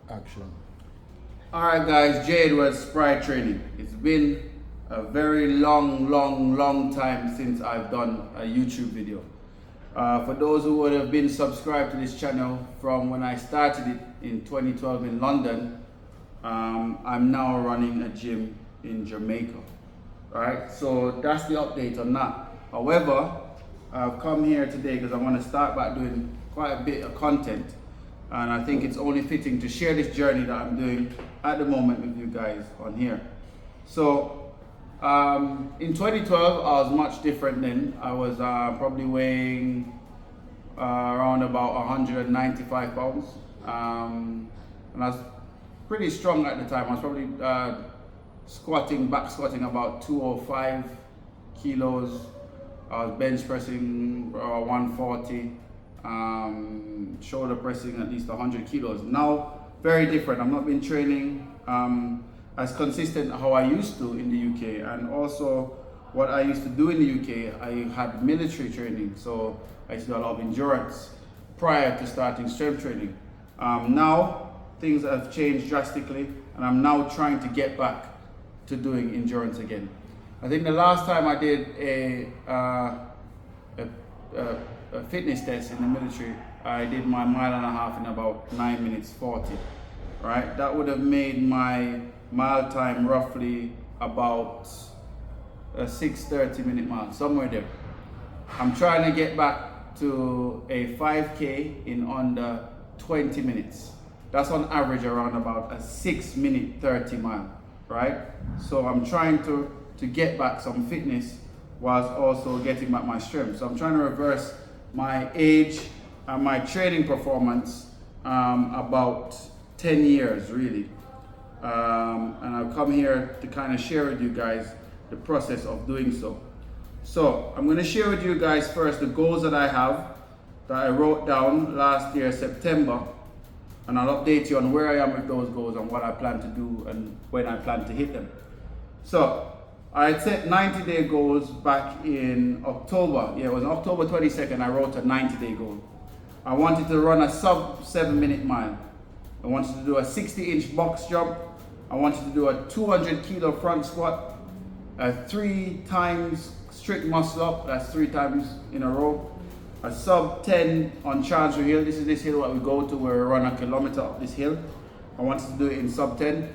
Action. Alright guys, Jay Edwards, Sprite Training. It's been a very long time since I've done a YouTube video. For those who would have been subscribed to this channel from when I started it in 2012 in London, I'm now running a gym in Jamaica. Alright, so that's the update on that. However, I've come here today because I want to start back doing quite a bit of content. And I think it's only fitting to share this journey that I'm doing at the moment with you guys on here. So in 2012 I was much different then. I was probably weighing around about 195 pounds, and I was pretty strong at the time. I was probably back squatting about 205 kilos. I was bench pressing 140. Shoulder pressing at least 100 kilos. Now, very different. I've not been training as consistent how I used to in the UK, and also what I used to do in the UK, I had military training, so I used to do a lot of endurance prior to starting strength training. Now, things have changed drastically, and I'm now trying to get back to doing endurance again. I think the last time I did a fitness test in the military, I did my 1.5 miles in about 9 minutes 40, right? That would have made my mile time roughly about a 6:30 minute mile, somewhere there. I'm trying to get back to a 5K in under 20 minutes. That's on average around about a 6-minute 30 mile, right? So I'm trying to get back some fitness whilst also getting back my strength. So I'm trying to reverse my age and my training performance about 10 years really. And I've come here to kind of share with you guys the process of doing so. So I'm going to share with you guys first the goals that I have that I wrote down last year, September, and I'll update you on where I am with those goals and what I plan to do and when I plan to hit them. So I set 90-day goals back in October. Yeah, it was October 22nd, I wrote a 90-day goal. I wanted to run a sub 7-minute mile. I wanted to do a 60-inch box jump. I wanted to do a 200 kilo front squat, 3 times strict muscle up, that's 3 times in a row. A sub 10 on Chancery Hill. This is this hill that we go to where we run a kilometer up this hill. I wanted to do it in sub 10.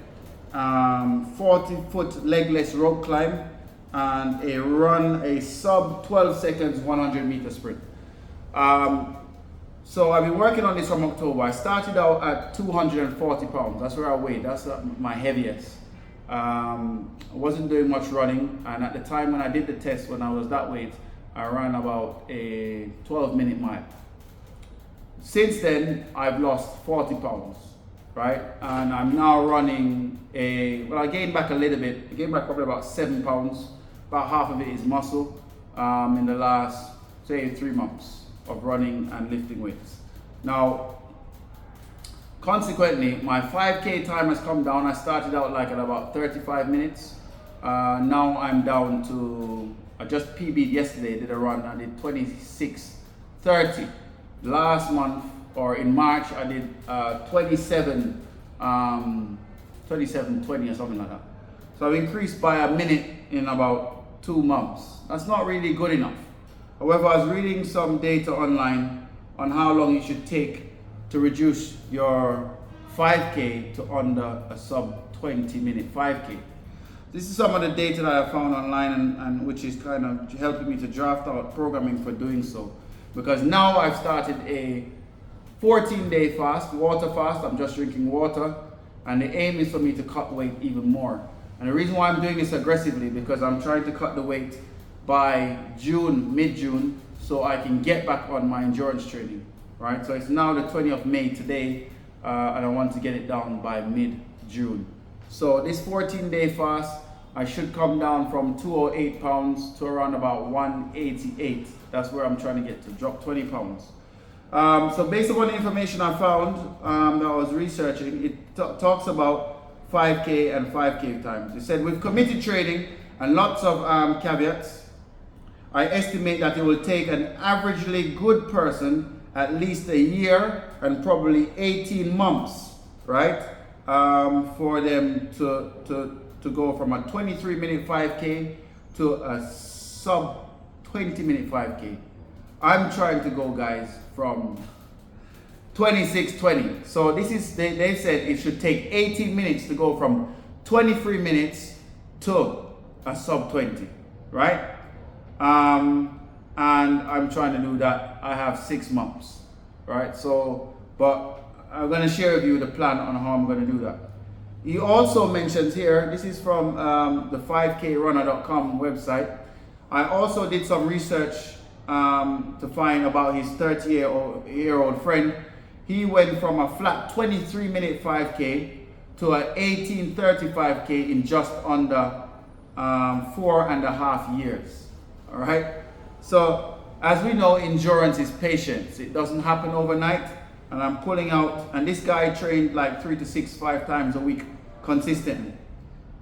40-foot legless rope climb, and a sub 12 seconds 100-meter sprint. So I've been working on this from October. I started out at 240 pounds. That's where I weighed. That's my heaviest. I wasn't doing much running, and at the time when I did the test, when I was that weight, I ran about a 12-minute mile. Since then, I've lost 40 pounds. Right, and I'm now running I gained back a little bit. I gained back probably about 7 pounds. About half of it is muscle in the last, say, 3 months of running and lifting weights. Now, consequently, my 5K time has come down. I started out like at about 35 minutes. Now I'm down to, I just PB'd yesterday, did a run, I did 26:30. Last month, or in March, I did 27:20 or something like that. So I've increased by a minute in about 2 months. That's not really good enough. However, I was reading some data online on how long it should take to reduce your 5K to under a sub 20-minute 5K. This is some of the data that I found online and which is kind of helping me to draft out programming for doing so. Because now I've started a 14-day fast, water fast. I'm just drinking water, and the aim is for me to cut weight even more. And the reason why I'm doing this aggressively, because I'm trying to cut the weight by June, mid-June, so I can get back on my endurance training, right? So it's now the 20th of May today, and I want to get it down by mid-June. So this 14-day fast, I should come down from 208 pounds to around about 188. That's where I'm trying to get to, drop 20 pounds. So based upon the information I found that I was researching, it talks about 5K and 5K times. It said with committed training and lots of caveats, I estimate that it will take an averagely good person at least a year and probably 18 months right? For them to go from a 23-minute 5K to a sub 20-minute 5K. I'm trying to go, guys, from 26:20. So this is, they said it should take 18 minutes to go from 23 minutes to a sub 20, right? And I'm trying to do that. I have 6 months, right? So, but I'm going to share with you the plan on how I'm going to do that. He also mentions here, this is from the 5krunner.com website. I also did some research to find about his 30-year-old friend. He went from a flat 23-minute 5K to an 18:35K in just under 4.5 years. All right. So as we know, endurance is patience. It doesn't happen overnight. And I'm pulling out, and this guy trained like 5 times a week consistently.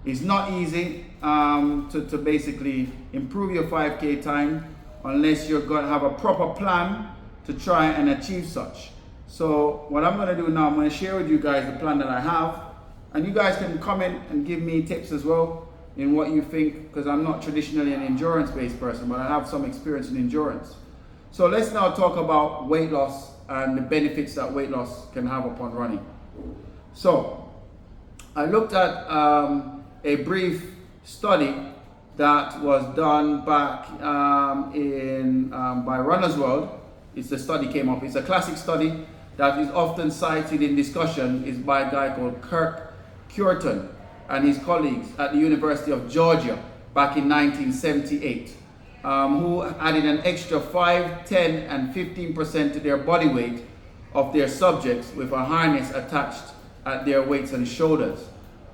It's not easy to basically improve your 5K time unless you're going to have a proper plan to try and achieve such. So what I'm going to do now, I'm going to share with you guys the plan that I have, and you guys can comment and give me tips as well in what you think, because I'm not traditionally an endurance-based person, but I have some experience in endurance. So let's now talk about weight loss and the benefits that weight loss can have upon running. So I looked at a brief study that was done back by Runner's World. The study came up. It's a classic study that is often cited in discussion. Is by a guy called Kirk Curtin and his colleagues at the University of Georgia back in 1978, who added an extra 5, 10, and 15% to their body weight of their subjects with a harness attached at their weights and shoulders.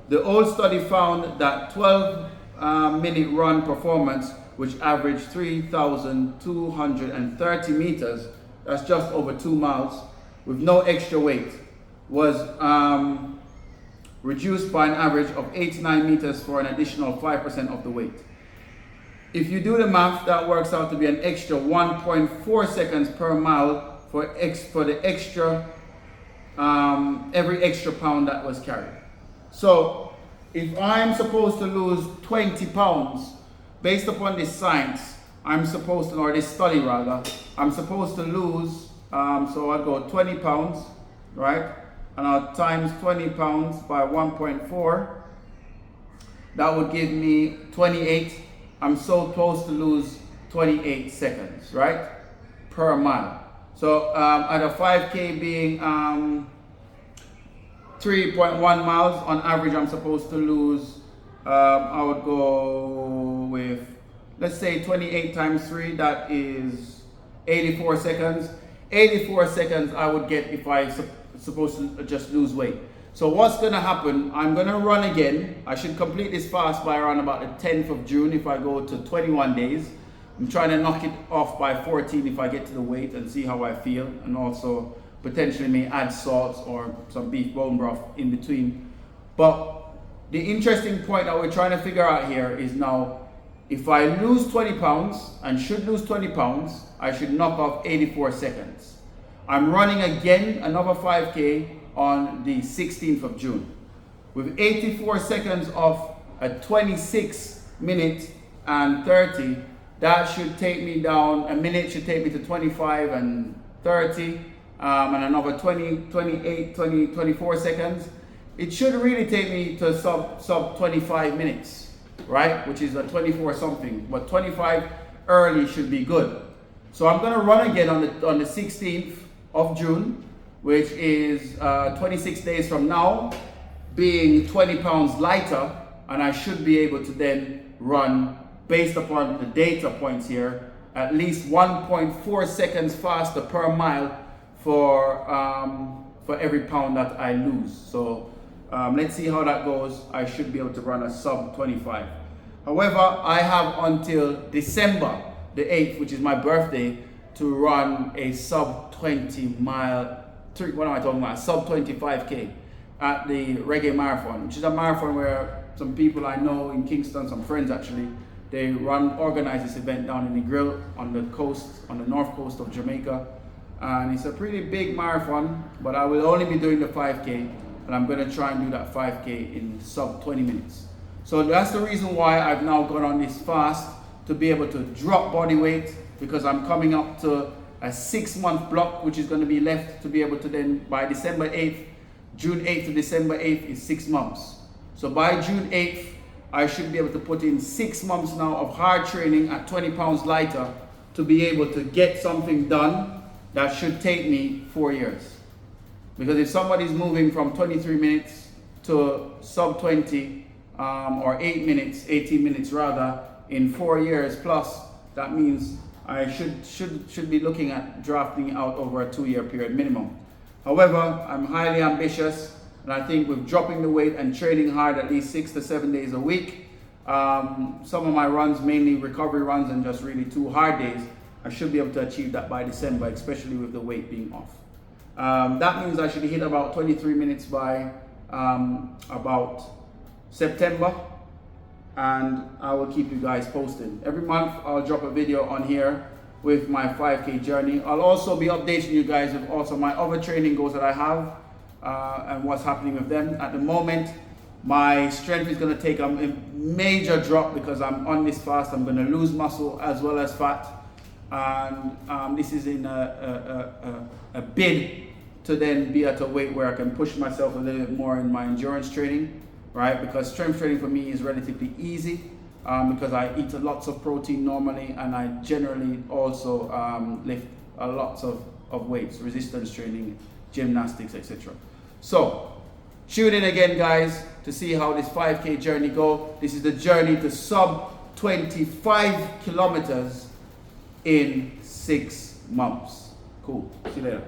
The old study found that 12-minute run performance, which averaged 3,230 meters, that's just over 2 miles, with no extra weight, was reduced by an average of 89 meters for an additional 5% of the weight. If you do the math, that works out to be an extra 1.4 seconds per mile for the extra, every extra pound that was carried. So if I'm supposed to lose 20 pounds, based upon this science, I'm supposed to, or this study rather, I'm supposed to lose, so I'll go 20 pounds, right? And I'll times 20 pounds by 1.4. That would give me 28. I'm so close to lose 28 seconds, right? Per mile. So at a 5K being 3.1 miles, on average I'm supposed to lose, I would go with, let's say 28 times 3, that is 84 seconds. 84 seconds I would get if I supposed to just lose weight. So what's gonna happen, I'm gonna run again. I should complete this fast by around about the 10th of June if I go to 21 days. I'm trying to knock it off by 14 if I get to the weight and see how I feel, and also potentially may add salts or some beef bone broth in between. But the interesting point that we're trying to figure out here is now, if I lose 20 pounds and should lose 20 pounds, I should knock off 84 seconds. I'm running again another 5K on the 16th of June. With 84 seconds off a 26-minute and 30, that should take me down, a minute should take me to 25 and 30, and another 20, 28, 20, 24 seconds. It should really take me to sub 25 minutes, right? Which is a 24 something, but 25 early should be good. So I'm gonna run again on the 16th of June, which is 26 days from now, being 20 pounds lighter, and I should be able to then run, based upon the data points here, at least 1.4 seconds faster per mile for every pound that I lose. So let's see how that goes. I should be able to run a sub 25. However, I have until December the 8th, which is my birthday, to run a sub 20 mile, what am I talking about? Sub 25K at the Reggae Marathon, which is a marathon where some people I know in Kingston, some friends actually, they organize this event down in the Grill on the coast, on the north coast of Jamaica. And it's a pretty big marathon, but I will only be doing the 5K. and I'm going to try and do that 5K in sub 20 minutes. So that's the reason why I've now gone on this fast, to be able to drop body weight, because I'm coming up to a 6-month block, which is going to be left to be able to then, by December 8th, June 8th to December 8th is 6 months. So by June 8th, I should be able to put in 6 months now of hard training at 20 pounds lighter to be able to get something done that should take me 4 years. Because if somebody's moving from 23 minutes to sub 20 or 8 minutes, 18 minutes rather, in 4 years plus, that means I should be looking at drafting out over a 2-year period minimum. However, I'm highly ambitious, and I think with dropping the weight and training hard at least 6 to 7 days a week, some of my runs, mainly recovery runs and just really 2 hard days, I should be able to achieve that by December, especially with the weight being off. That means I should hit about 23 minutes by about September, and I will keep you guys posted. Every month I'll drop a video on here with my 5K journey. I'll also be updating you guys with also my other training goals that I have and what's happening with them. At the moment, my strength is going to take a major drop because I'm on this fast. I'm going to lose muscle as well as fat, and this is in a bid to then be at a weight where I can push myself a little bit more in my endurance training, right? Because strength training for me is relatively easy because I eat lots of protein normally, and I generally also lift lots of weights, resistance training, gymnastics, etc. So tune in again, guys, to see how this 5K journey go. This is the journey to sub 25 kilometers in 6 months. Cool. See you later.